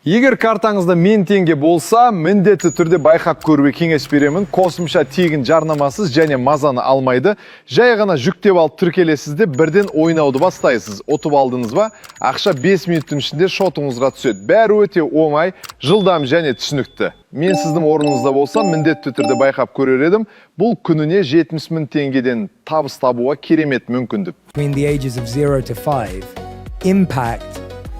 Егер картаңызда 1000 теңге болса, міндетті түрде байқап көруге кеңес беремін. Қосымша тегін жарнамасыз және мазаны алмайды. Жай ғана жүктеп алып тіркелесіз де бірден ойнауды бастайсыз. Ұтып алдыңыз ба? Ақша 5 минуттың ішінде шотыңызға түседі. Бәрі өте оңай, жылдам және түсінікті. Мен сіздің орныңызда болсам, міндетті түрде байқап көрер едім. Бұл күніне 70 000 теңгеден табыс табуға керемет мүмкіндік. Between the ages of 0 to 5, impact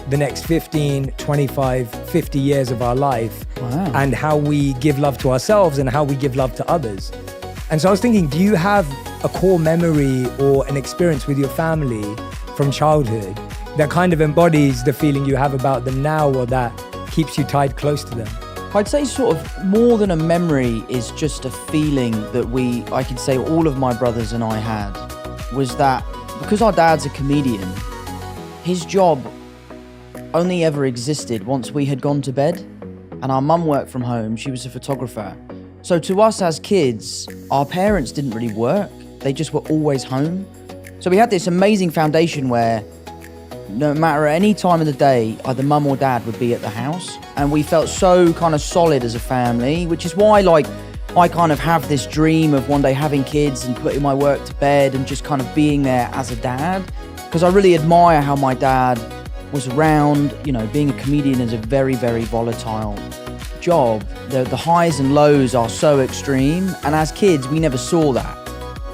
the next 15, 25, 50 years of our life. Wow. And how we give love to ourselves and how we give love to others. And so I was thinking, do you have a core memory or an experience with your family from childhood that kind of embodies the feeling you have about them now or that keeps you tied close to them? I'd say sort of more than a memory is just a feeling that I could say all of my brothers and I had, was that because our dad's a comedian, his job only ever existed once we had gone to bed, and our mum worked from home. She was a photographer. So to us as kids, our parents didn't really work. They just were always home. So we had this amazing foundation where no matter any time of the day, either mum or dad would be at the house. And we felt so kind of solid as a family, which is why I kind of have this dream of one day having kids and putting my work to bed and just kind of being there as a dad. Because I really admire how my dad was around. You know, being a comedian is a very, very volatile job. The highs and lows are so extreme, and as kids we never saw that.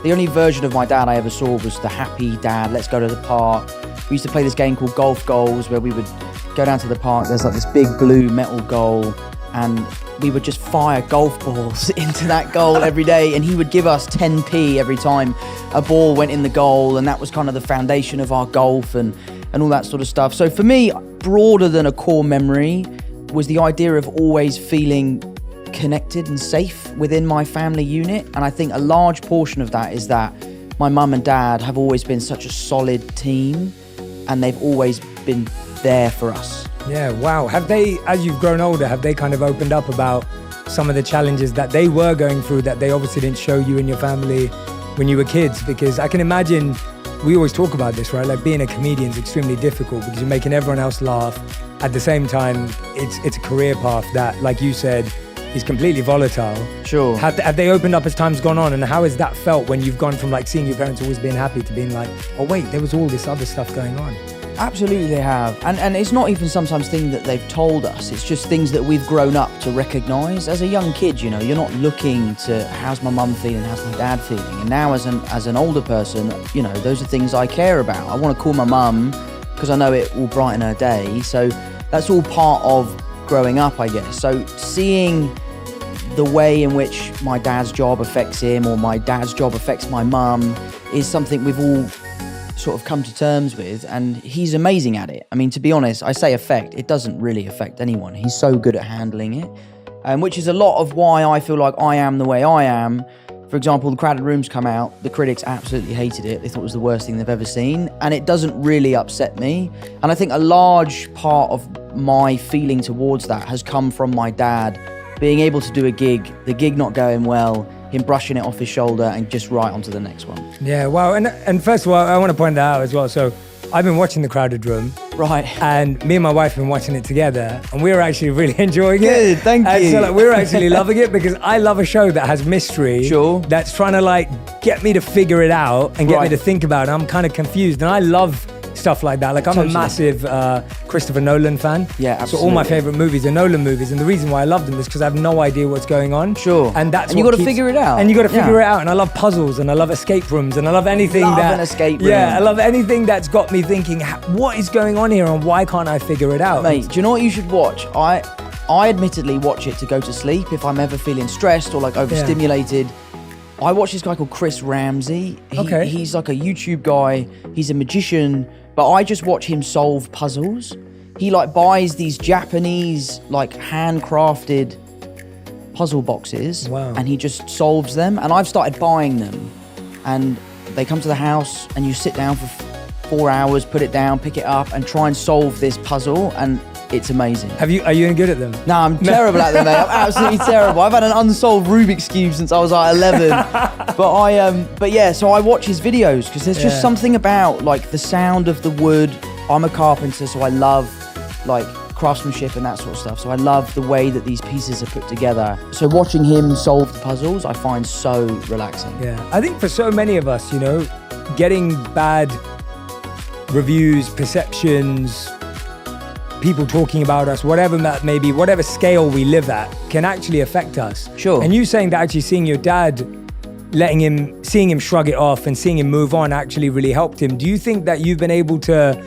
The only version of my dad I ever saw was the happy dad, let's go to the park. We used to play this game called golf goals, where we would go down to the park, there's like this big blue metal goal, and we would just fire golf balls into that goal every day, and he would give us 10p every time a ball went in the goal, and that was kind of the foundation of our golf and all that sort of stuff. So for me, broader than a core memory was the idea of always feeling connected and safe within my family unit. And I think a large portion of that is that my mum and dad have always been such a solid team, and they've always been there for us. Yeah, wow. Have they, as you've grown older, have they kind of opened up about some of the challenges that they were going through that they obviously didn't show you and your family when you were kids? Because I can imagine, we always talk about this, right? Like being a comedian is extremely difficult because you're making everyone else laugh. At the same time, it's a career path that, like you said, is completely volatile. Sure. Have they opened up as time's gone on? And how has that felt when you've gone from like seeing your parents always being happy to being like, oh wait, there was all this other stuff going on? Absolutely they have. And it's not even sometimes things that they've told us. It's just things that we've grown up to recognise. As a young kid, you know, you're not looking to how's my mum feeling, how's my dad feeling. And now as an older person, you know, those are things I care about. I want to call my mum because I know it will brighten her day. So that's all part of growing up, I guess. So seeing the way in which my dad's job affects him or my dad's job affects my mum is something we've all sort of come to terms with, and he's amazing at it. I mean, to be honest, I say affect, it doesn't really affect anyone. He's so good at handling it, which is a lot of why I feel like I am the way I am. For example, The Crowded Room's come out, the critics absolutely hated it. They thought it was the worst thing they've ever seen, and it doesn't really upset me. And I think a large part of my feeling towards that has come from my dad being able to do a gig, the gig not going well, him brushing it off his shoulder and just right onto the next one. Yeah, wow. And first of all, I want to point that out as well. So I've been watching The Crowded Room. Right. And me and my wife have been watching it together, and we're actually really enjoying it. Good, thank and you. so like, we're actually loving it because I love a show that has mystery. Sure. That's trying to like get me to figure it out and get me to think about it. I'm kind of confused, and I love stuff like that. Like I'm a massive Christopher Nolan fan. Yeah, absolutely. So all my favorite movies are Nolan movies, and the reason why I love them is because I have no idea what's going on. Sure. And that's and you got to figure it out. And you got to figure it out. And I love puzzles, and I love escape rooms, and I love anything an escape room. Yeah, I love anything that's got me thinking, what is going on here, and why can't I figure it out? Mate, do you know what you should watch? I admittedly watch it to go to sleep if I'm ever feeling stressed or like overstimulated. I watch this guy called Chris Ramsey. He's like a YouTube guy. He's a magician, but I just watch him solve puzzles. He like buys these Japanese like handcrafted puzzle boxes, and he just solves them. And I've started buying them, and they come to the house, and you sit down for 4 hours, put it down, pick it up, and try and solve this puzzle, and it's amazing. Are you any good at them? No, I'm terrible at them, mate. I'm absolutely terrible. I've had an unsolved Rubik's Cube since I was like 11. But yeah, so I watch his videos because there's just something about like the sound of the wood. I'm a carpenter, so I love like craftsmanship and that sort of stuff. So I love the way that these pieces are put together. So watching him solve the puzzles, I find so relaxing. Yeah, I think for so many of us, you know, getting bad reviews, perceptions, people talking about us, whatever that may be, whatever scale we live at, can actually affect us. Sure. And you saying that actually seeing your dad, seeing him shrug it off and seeing him move on actually really helped him. Do you think that you've been able to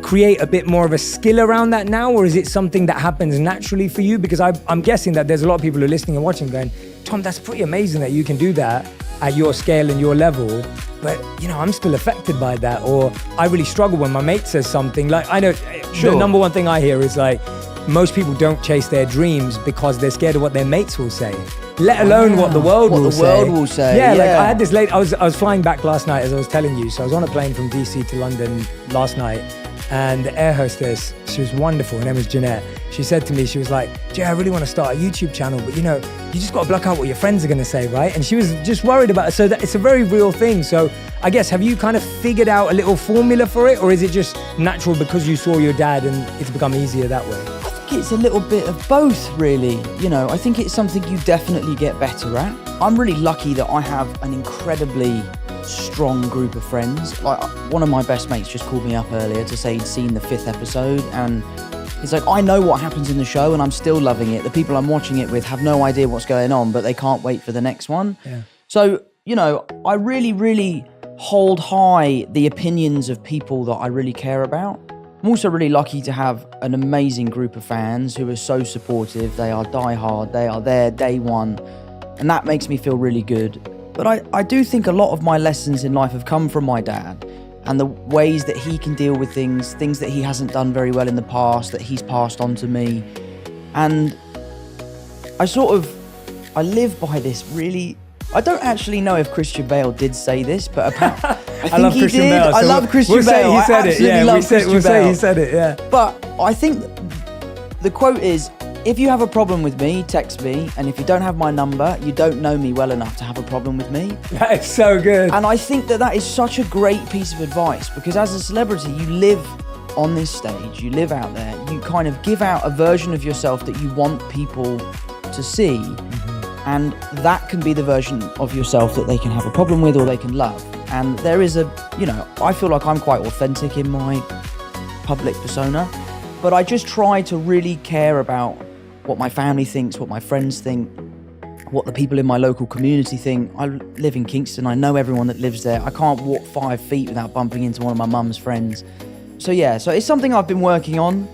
create a bit more of a skill around that now, or is it something that happens naturally for you? Because I'm guessing that there's a lot of people who are listening and watching going, Tom, that's pretty amazing that you can do that at your scale and your level. But, you know, I'm still affected by that. Or I really struggle when my mate says something. Like, I know the number one thing I hear is like, most people don't chase their dreams because they're scared of what their mates will say, let alone what the world will say. Yeah, like I had this I was flying back last night, as I was telling you. So I was on a plane from DC to London last night, and the air hostess, she was wonderful. Her name was Jeanette. She said to me, she was like, Jay, I really want to start a YouTube channel, but you know, you just got to block out what your friends are going to say, right? And she was just worried about it. So that it's a very real thing. So I guess, have you kind of figured out a little formula for it, or is it just natural because you saw your dad and it's become easier that way? I think it's a little bit of both, really. You know, I think it's something you definitely get better at. I'm really lucky that I have an incredibly strong group of friends. Like, one of my best mates just called me up earlier to say he'd seen the 5th episode, and he's like, I know what happens in the show and I'm still loving it. The people I'm watching it with have no idea what's going on, but they can't wait for the next one. Yeah. So, you know, I really, really hold high the opinions of people that I really care about. I'm also really lucky to have an amazing group of fans who are so supportive. They are diehard, they are there day one, and that makes me feel really good. But I do think a lot of my lessons in life have come from my dad, and the ways that he can deal with things that he hasn't done very well in the past, that he's passed on to me. And I live by this really, I don't actually know if Christian Bale did say this, but I think he did. Bale, so I love Christian Bale. Bale. He said I it. Yeah, love Christian we'll Bale. say he said it, yeah. But I think the quote is, if you have a problem with me, text me. And if you don't have my number, you don't know me well enough to have a problem with me. That is so good. And I think that is such a great piece of advice, because as a celebrity, you live on this stage, you live out there, you kind of give out a version of yourself that you want people to see. Mm-hmm. And that can be the version of yourself that they can have a problem with or they can love. And there is I feel like I'm quite authentic in my public persona, but I just try to really care about what my family thinks, what my friends think, what the people in my local community think. I live in Kingston, I know everyone that lives there. I can't walk 5 feet without bumping into one of my mum's friends. So it's something I've been working on.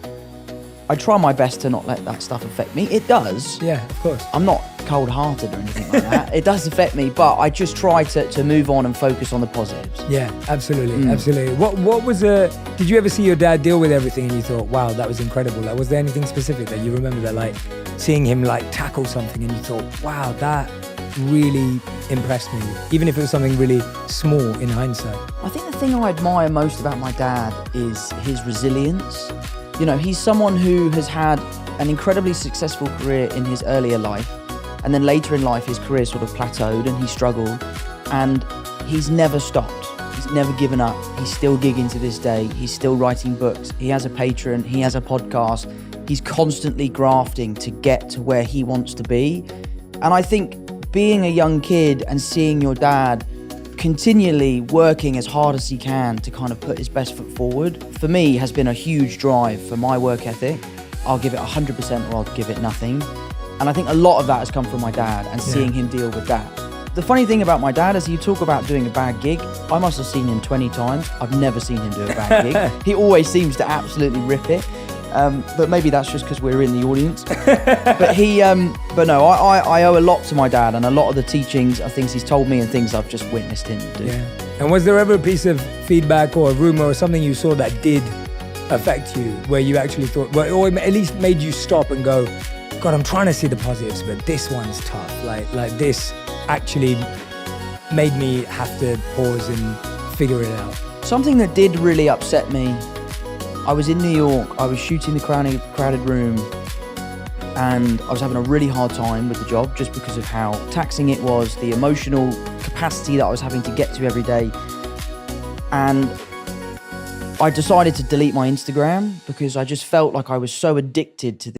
I try my best to not let that stuff affect me. It does. Yeah, of course. I'm not cold-hearted or anything like that. It does affect me, but I just try to move on and focus on the positives. Yeah, absolutely, absolutely. What was did you ever see your dad deal with everything and you thought, wow, that was incredible? Like, was there anything specific that you remember that, like, seeing him, like, tackle something and you thought, wow, that really impressed me, even if it was something really small in hindsight? I think the thing I admire most about my dad is his resilience. You know, he's someone who has had an incredibly successful career in his earlier life, and then later in life his career sort of plateaued and he struggled, and he's never stopped. He's never given up. He's still gigging to this day. He's still writing books. He has a Patreon. He has a podcast. He's constantly grafting to get to where he wants to be. And I think being a young kid and seeing your dad continually working as hard as he can to kind of put his best foot forward, for me, has been a huge drive for my work ethic. I'll give it 100% or I'll give it nothing. And I think a lot of that has come from my dad and seeing him deal with that. The funny thing about my dad is, you talk about doing a bad gig. I must have seen him 20 times. I've never seen him do a bad gig. He always seems to absolutely rip it. But maybe that's just because we're in the audience. But no, I owe a lot to my dad, and a lot of the teachings are things he's told me and things I've just witnessed him do. Yeah. And was there ever a piece of feedback or a rumor or something you saw that did affect you, where you actually thought, well, or at least made you stop and go, God, I'm trying to see the positives, but this one's tough. Like this actually made me have to pause and figure it out. Something that did really upset me, I was in New York, I was shooting The Crowded Room, and I was having a really hard time with the job just because of how taxing it was, the emotional capacity that I was having to get to every day. And I decided to delete my Instagram because I just felt like I was so addicted to